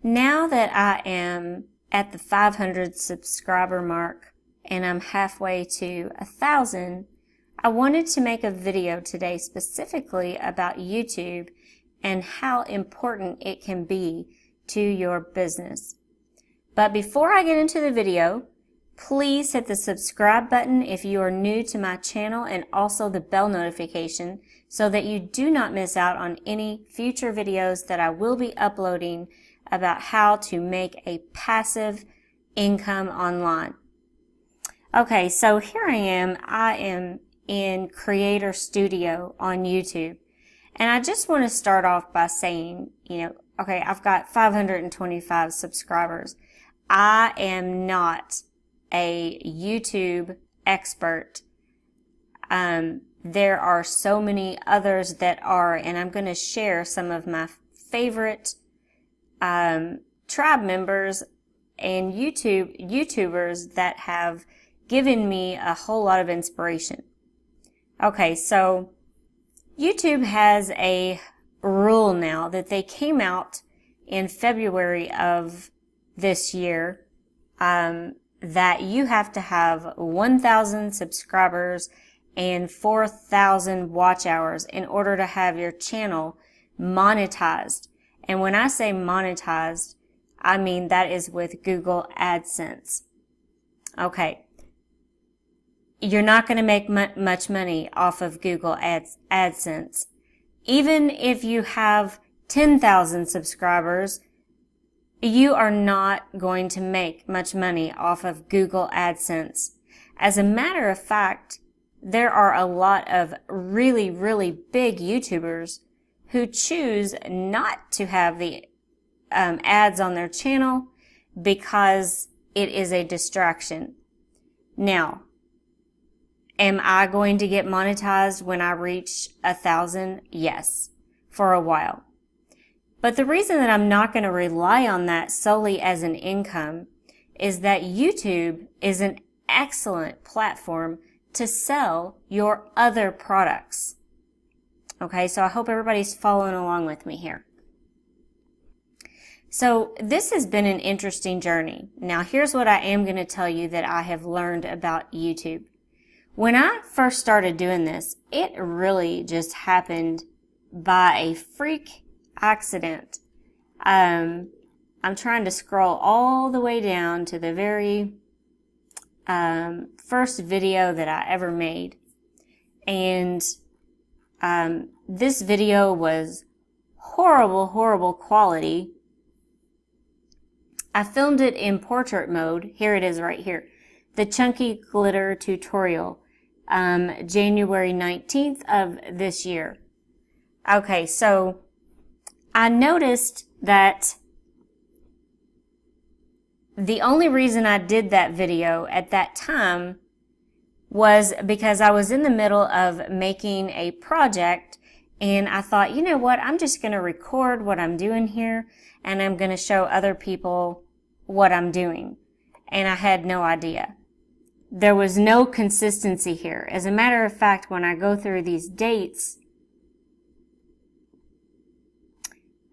Now that I am at the 500 subscriber mark and I'm halfway to 1,000, I wanted to make a video today specifically about YouTube and how important it can be to your business. But before I get into the video, please hit the subscribe button if you are new to my channel and also the bell notification so that you do not miss out on any future videos that I will be uploading about how to make a passive income online. Okay, so here I am in Creator Studio on YouTube. And I just want to start off by saying, okay, I've got 525 subscribers. I am not a YouTube expert. There are so many others that are, and I'm going to share some of my favorite tribe members and YouTubers that have given me a whole lot of inspiration. Okay, so YouTube has a rule now that they came out in February of this year, that you have to have 1,000 subscribers and 4,000 watch hours in order to have your channel monetized. And when I say monetized, I mean that is with Google AdSense. Okay. You're not going to make much money off of Google AdSense. Even if you have 10,000 subscribers, you are not going to make much money off of Google AdSense. As a matter of fact, there are a lot of really, really big YouTubers who choose not to have the ads on their channel because it is a distraction. Now, am I going to get monetized when I reach 1,000? Yes, for a while. But the reason that I'm not going to rely on that solely as an income is that YouTube is an excellent platform to sell your other products. Okay, so I hope everybody's following along with me here. So this has been an interesting journey. Now here's what I am going to tell you that I have learned about YouTube. When I first started doing this, it really just happened by a freak accident. I'm trying to scroll all the way down to the very first video that I ever made. And this video was horrible quality. I filmed it in portrait mode. Here it is right here. The Chunky Glitter Tutorial. January 19th of this year. Okay, so I noticed that the only reason I did that video at that time was because I was in the middle of making a project and I thought, you know what, I'm just going to record what I'm doing here and I'm going to show other people what I'm doing. And I had no idea. There was no consistency here. As a matter of fact, when I go through these dates,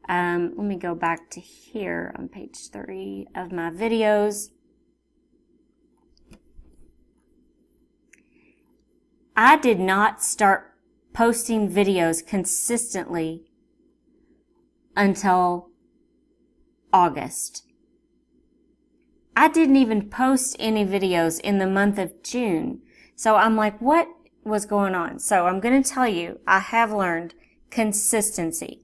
let me go back to here on page 3 of my videos. I did not start posting videos consistently until August. I didn't even post any videos in the month of June. So I'm like, what was going on? So I'm going to tell you, I have learned consistency.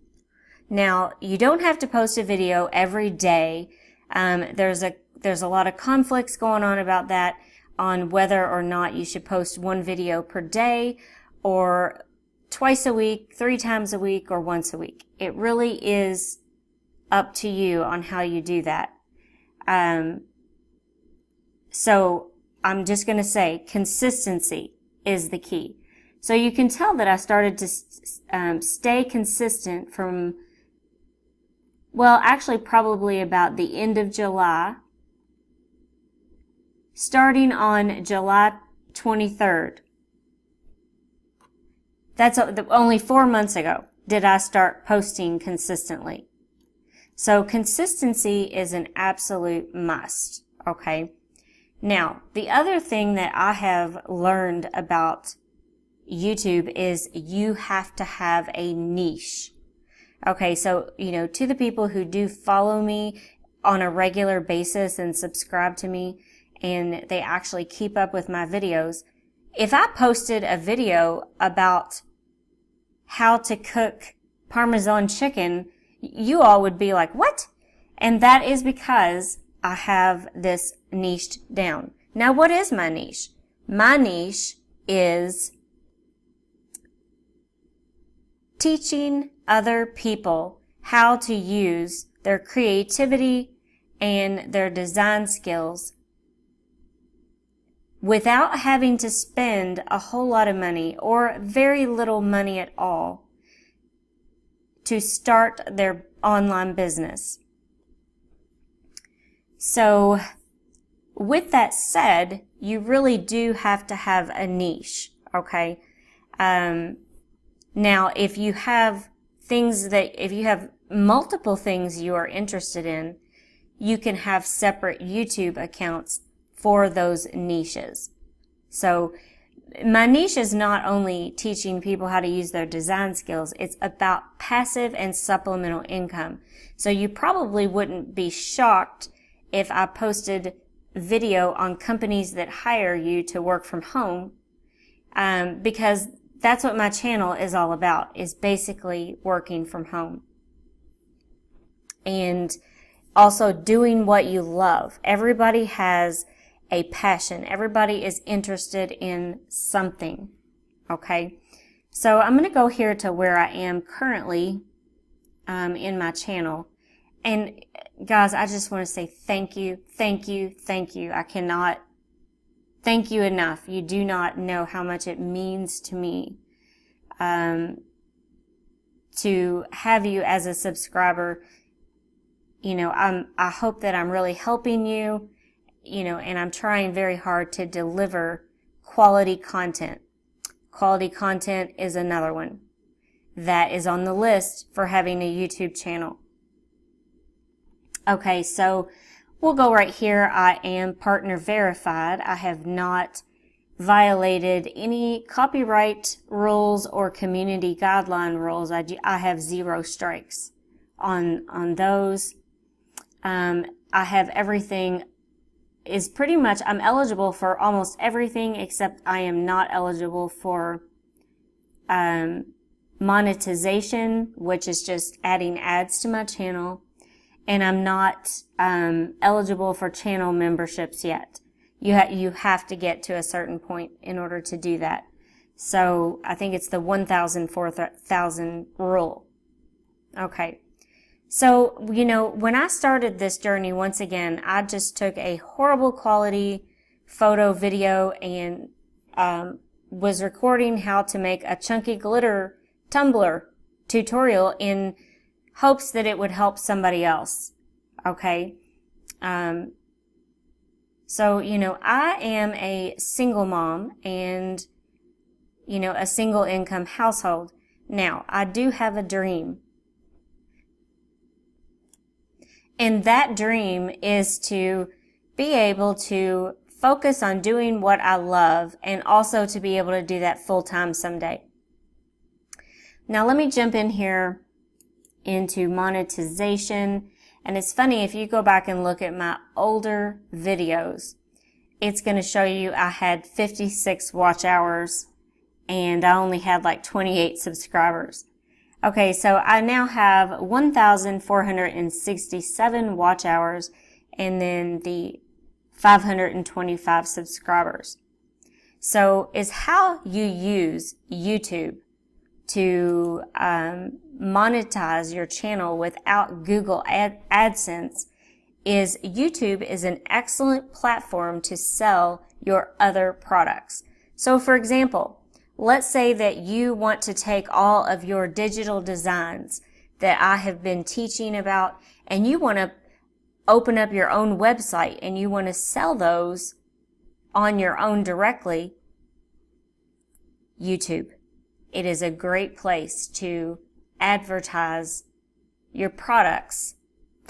Now, you don't have to post a video every day. There's a lot of conflicts going on about that, on whether or not you should post one video per day or twice a week, 3 times a week, or once a week. It really is up to you on how you do that. So I'm just going to say consistency is the key. So you can tell that I started to stay consistent from, well, actually probably about the end of July, starting on July 23rd. That's only 4 months ago did I start posting consistently. So consistency is an absolute must, okay? Now, the other thing that I have learned about YouTube is you have to have a niche. Okay, so, to the people who do follow me on a regular basis and subscribe to me, and they actually keep up with my videos, if I posted a video about how to cook Parmesan chicken, you all would be like, what? And that is because I have this niched down. Now, what is my niche? My niche is teaching other people how to use their creativity and their design skills without having to spend a whole lot of money or very little money at all to start their online business. So, with that said, you really do have to have a niche, okay? Now, if you have multiple things you are interested in, you can have separate YouTube accounts for those niches. So, my niche is not only teaching people how to use their design skills, it's about passive and supplemental income. So you probably wouldn't be shocked if I posted video on companies that hire you to work from home, because that's what my channel is all about, is basically working from home. And also doing what you love. Everybody has a passion. Everybody is interested in something. Okay? So I'm going to go here to where I am currently in my channel. And guys, I just want to say thank you, thank you, thank you. I cannot thank you enough. You do not know how much it means to me to have you as a subscriber. I hope that I'm really helping you. And I'm trying very hard to deliver quality content. Quality content is another one that is on the list for having a YouTube channel. Okay, so we'll go right here. I am partner verified. I have not violated any copyright rules or community guideline rules. I have 0 strikes on those. I have everything is pretty much, I'm eligible for almost everything except I am not eligible for monetization, which is just adding ads to my channel, and I'm not eligible for channel memberships yet. You have to get to a certain point in order to do that. So I think it's the 1,000, 4,000 rule. Okay. So, when I started this journey, once again, I just took a horrible quality photo video and was recording how to make a chunky glitter tumbler tutorial in hopes that it would help somebody else. Okay? So, I am a single mom and, a single income household. Now, I do have a dream. And that dream is to be able to focus on doing what I love and also to be able to do that full time someday. Now let me jump in here into monetization. And it's funny, if you go back and look at my older videos, it's going to show you I had 56 watch hours and I only had like 28 subscribers. Okay, so I now have 1,467 watch hours and then the 525 subscribers. So it's how you use YouTube to monetize your channel without Google AdSense. Is YouTube is an excellent platform to sell your other products. So for example, let's say that you want to take all of your digital designs that I have been teaching about and you want to open up your own website and you want to sell those on your own directly. YouTube. It is a great place to advertise your products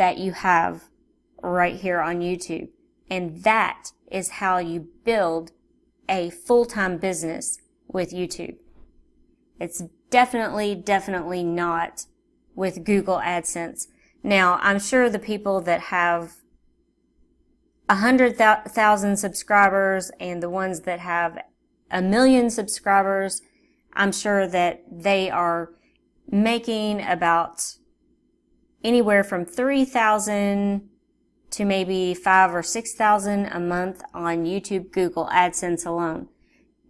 that you have right here on YouTube. And that is how you build a full-time business with YouTube. It's definitely not with Google AdSense. Now, I'm sure the people that have 100,000 subscribers and the ones that have 1 million subscribers, I'm sure that they are making about anywhere from 3,000 to maybe 5,000 or 6,000 a month on YouTube Google AdSense alone.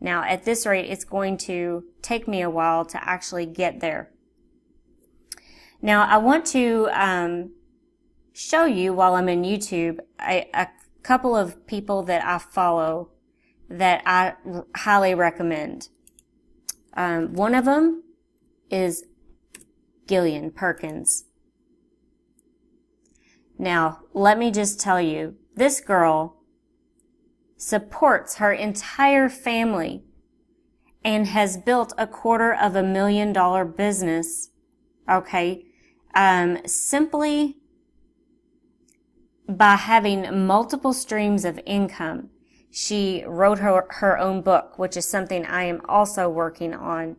Now, at this rate, it's going to take me a while to actually get there. Now, I want to show you while I'm in YouTube a couple of people that I follow that I highly recommend. One of them is Gillian Perkins. Now, let me just tell you, this girl supports her entire family and has built a $250,000 business, okay, simply by having multiple streams of income. She wrote her own book, which is something I am also working on.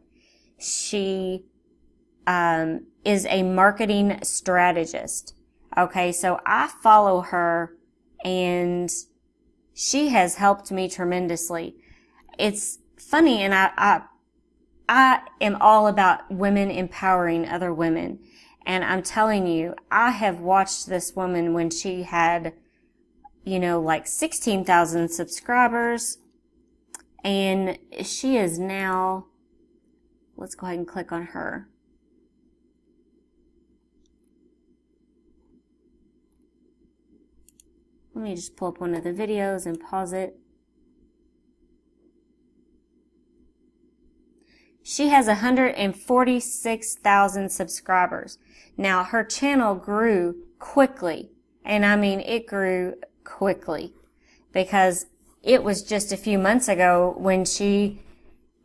She is a marketing strategist. Okay, so I follow her and she has helped me tremendously. It's funny, and I am all about women empowering other women. And I'm telling you, I have watched this woman when she had, like 16,000 subscribers. And she is now, let's go ahead and click on her. Let me just pull up one of the videos and pause it. She has 146,000 subscribers. Now, her channel grew quickly. And I mean, it grew quickly. Because it was just a few months ago when she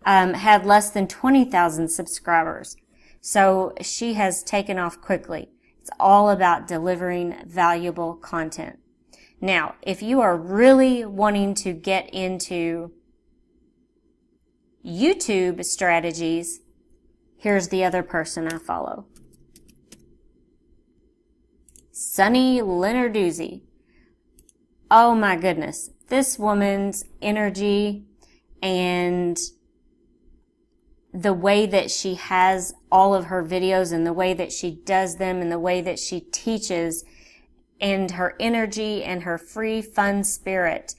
had less than 20,000 subscribers. So she has taken off quickly. It's all about delivering valuable content. Now, if you are really wanting to get into YouTube strategies, here's the other person I follow. Sunny Lenarduzzi. Oh my goodness. This woman's energy and the way that she has all of her videos and the way that she does them and the way that she teaches and her energy and her free, fun spirit,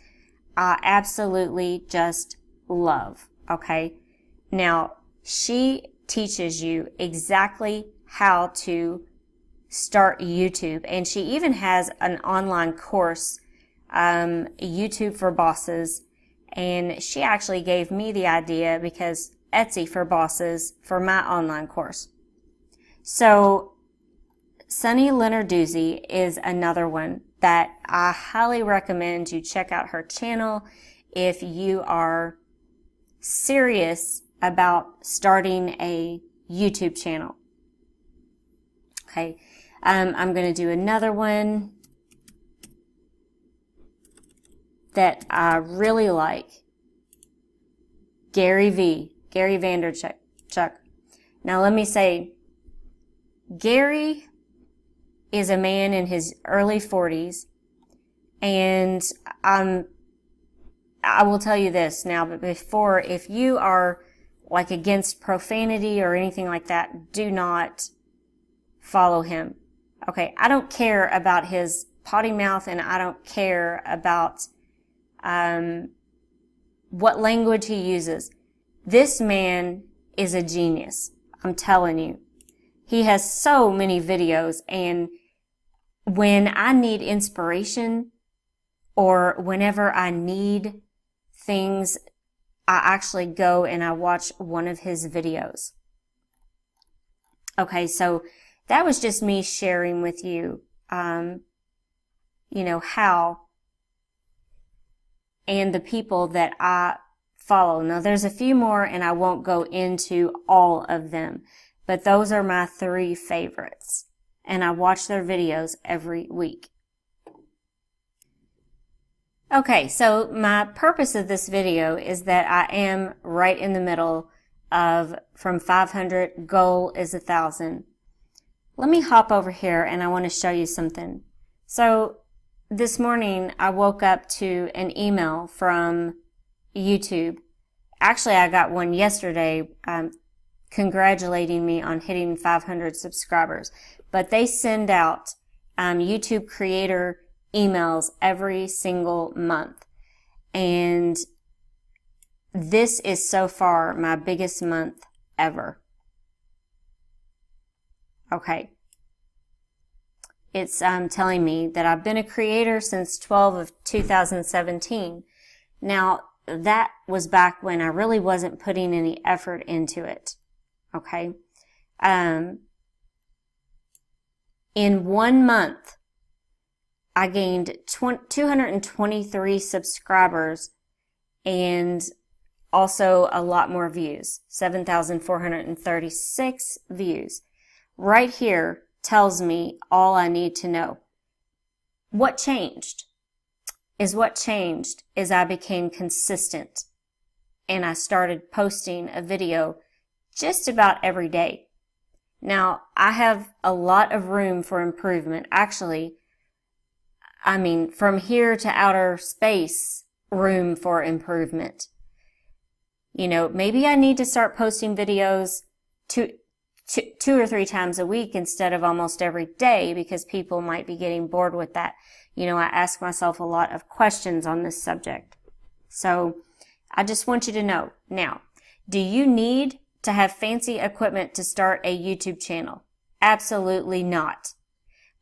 I absolutely just love, okay? Now, she teaches you exactly how to start YouTube, and she even has an online course, YouTube for Bosses, and she actually gave me the idea because Etsy for Bosses for my online course. So, Sunny Lenarduzzi is another one that I highly recommend you check out her channel if you are serious about starting a YouTube channel. Okay, I'm going to do another one that I really like. Gary Vaynerchuk. Now let me say, Gary is a man in his early 40s, and I will tell you this now, but before, if you are like against profanity or anything like that, do not follow him. Okay, I don't care about his potty mouth, and I don't care about what language he uses. This man is a genius. I'm telling you. He has so many videos, and when I need inspiration or whenever I need things, I actually go and I watch one of his videos. Okay, so that was just me sharing with you, how and the people that I follow. Now, there's a few more, and I won't go into all of them, but those are my 3 favorites. and I watch their videos every week. Okay, so my purpose of this video is that I am right in the middle of from 500, goal is 1,000. Let me hop over here and I want to show you something. So this morning I woke up to an email from YouTube. Actually, I got one yesterday congratulating me on hitting 500 subscribers. But they send out YouTube creator emails every single month. And this is so far my biggest month ever. Okay. It's telling me that I've been a creator since 12 of 2017. Now, that was back when I really wasn't putting any effort into it. Okay. In 1 month, I gained 223 subscribers and also a lot more views, 7,436 views. Right here tells me all I need to know. What changed is I became consistent and I started posting a video just about every day. Now, I have a lot of room for improvement. Actually, I mean, from here to outer space, room for improvement. You know, maybe I need to start posting videos two or three times a week instead of almost every day because people might be getting bored with that. You know, I ask myself a lot of questions on this subject. So I just want you to know. Now, do you need to have fancy equipment to start a YouTube channel? Absolutely not.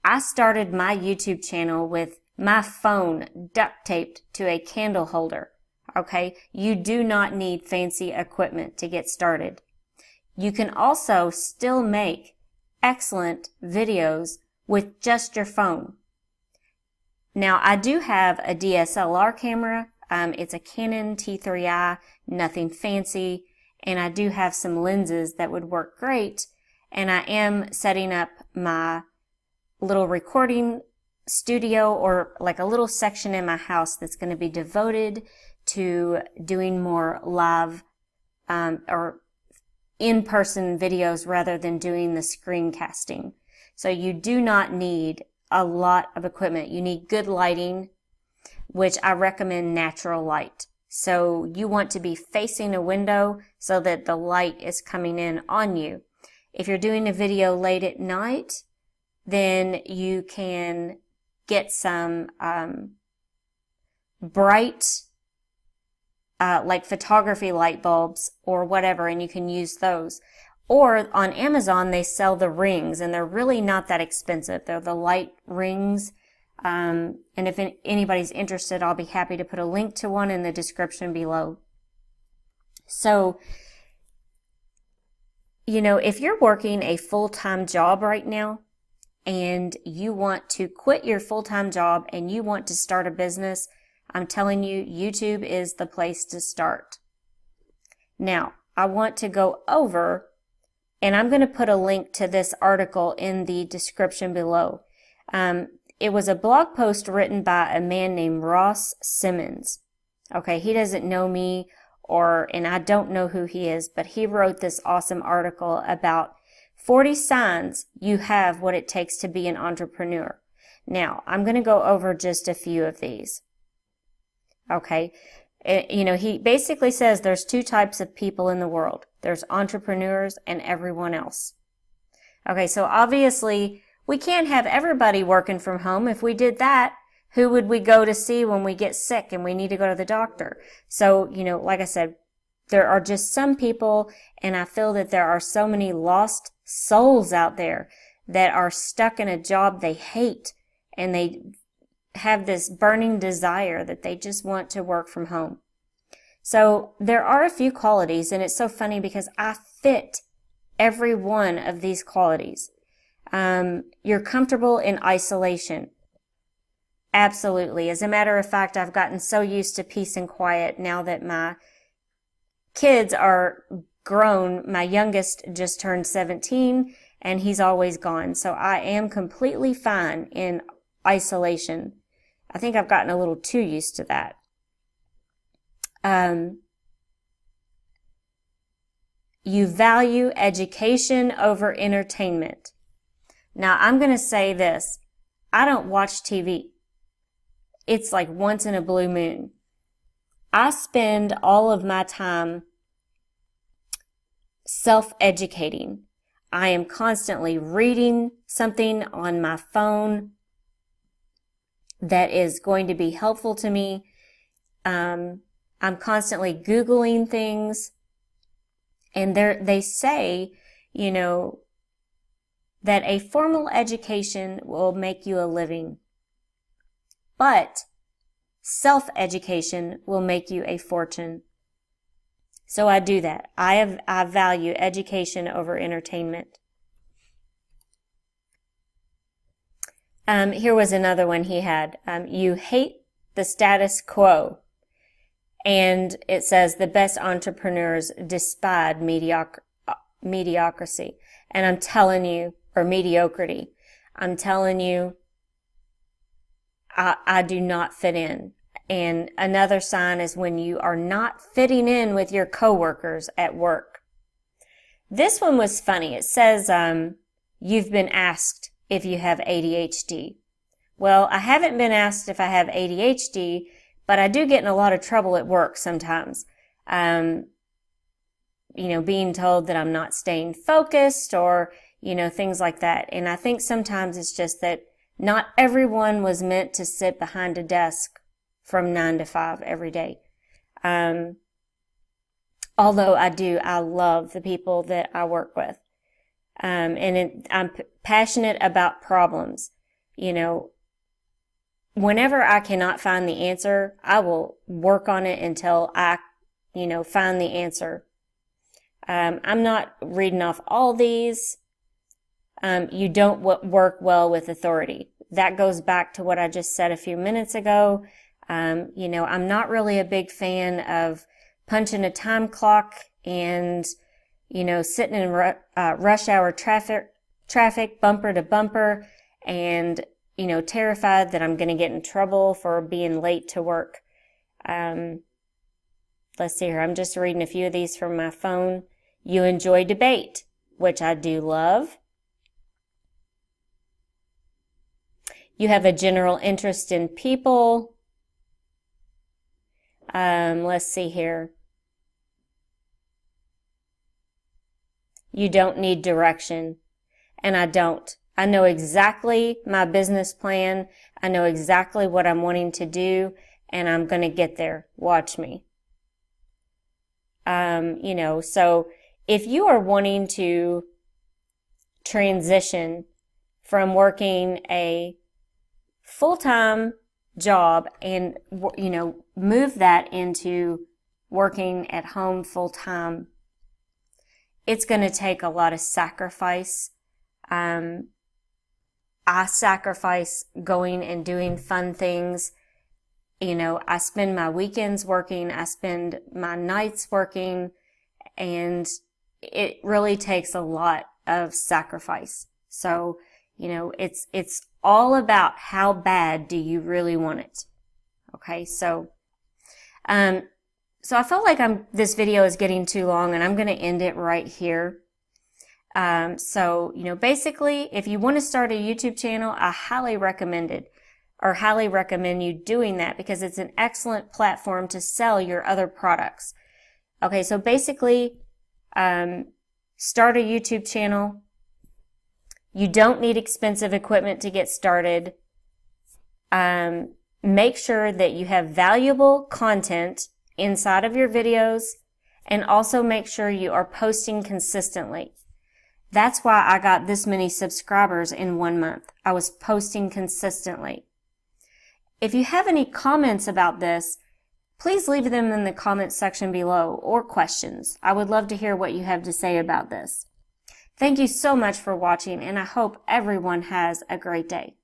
I started my YouTube channel with my phone duct taped to a candle holder. Okay? You do not need fancy equipment to get started. You can also still make excellent videos with just your phone. Now, I do have a DSLR camera. It's a Canon T3i, nothing fancy. And I do have some lenses that would work great. And I am setting up my little recording studio or like a little section in my house that's going to be devoted to doing more live or in-person videos rather than doing the screencasting. So you do not need a lot of equipment. You need good lighting, which I recommend natural light. So you want to be facing a window so that the light is coming in on you. If you're doing a video late at night, then you can get some bright like photography light bulbs or whatever, and you can use those. Or on Amazon, they sell the rings, and they're really not that expensive. They're the light rings. And if anybody's interested, I'll be happy to put a link to one in the description below. So, you know, if you're working a full-time job right now and you want to quit your full-time job and you want to start a business, I'm telling you, YouTube is the place to start. Now, I want to go over, and I'm going to put a link to this article in the description below. It was a blog post written by a man named Ross Simmons. Okay, he doesn't know me and I don't know who he is, but he wrote this awesome article about 40 signs you have what it takes to be an entrepreneur. Now, I'm going to go over just a few of these. Okay, you know, he basically says there's two types of people in the world. There's entrepreneurs and everyone else. Okay, so obviously we can't have everybody working from home. If we did that, who would we go to see when we get sick and we need to go to the doctor? So, you know, like I said, there are just some people, and I feel that there are so many lost souls out there that are stuck in a job they hate, and they have this burning desire that they just want to work from home. So there are a few qualities, and it's so funny because I fit every one of these qualities. You're comfortable in isolation. Absolutely. As a matter of fact, I've gotten so used to peace and quiet now that my kids are grown. My youngest just turned 17, and he's always gone. So I am completely fine in isolation. I think I've gotten a little too used to that. You value education over entertainment. Now, I'm going to say this. I don't watch TV. It's like once in a blue moon. I spend all of my time self-educating. I am constantly reading something on my phone that is going to be helpful to me. I'm constantly Googling things. And they say, you know, that a formal education will make you a living, but self-education will make you a fortune. So I do that. I value education over entertainment. Here was another one he had. You hate the status quo. And it says the best entrepreneurs despise mediocrity. And I'm telling you, or mediocrity. I'm telling you, I do not fit in. And another sign is when you are not fitting in with your coworkers at work. This one was funny. It says, you've been asked if you have ADHD. Well, I haven't been asked if I have ADHD, but I do get in a lot of trouble at work sometimes. You know, being told that I'm not staying focused or, you know, things like that. And I think sometimes it's just that not everyone was meant to sit behind a desk from 9 to 5 every day. Although I love the people that I work with. And I'm passionate about problems. You know, whenever I cannot find the answer, I will work on it until I, you know, find the answer. I'm not reading off all these. You don't work well with authority. That goes back to what I just said a few minutes ago. You know, I'm not really a big fan of punching a time clock and, you know, sitting in rush hour traffic bumper to bumper and, you know, terrified that I'm going to get in trouble for being late to work. Let's see here. I'm just reading a few of these from my phone. You enjoy debate, which I do love. You have a general interest in people. Let's see here. You don't need direction. And I don't. I know exactly my business plan. I know exactly what I'm wanting to do, and I'm going to get there. Watch me. You know, so if you are wanting to transition from working a full-time job and, you know, move that into working at home full-time, it's going to take a lot of sacrifice. I sacrifice going and doing fun things. You know, I spend my weekends working. I spend my nights working, and it really takes a lot of sacrifice. So, you know, it's all about how bad do you really want it. Okay. So I felt like this video is getting too long, and I'm going to end it right here. So, you know, basically, if you want to start a YouTube channel, I highly recommend you doing that because it's an excellent platform to sell your other products. Okay, so basically, start a YouTube channel. You don't need expensive equipment to get started. Make sure that you have valuable content inside of your videos, and also make sure you are posting consistently. That's why I got this many subscribers in 1 month. I was posting consistently. If you have any comments about this, please leave them in the comments section below, or questions. I would love to hear what you have to say about this. Thank you so much for watching, and I hope everyone has a great day.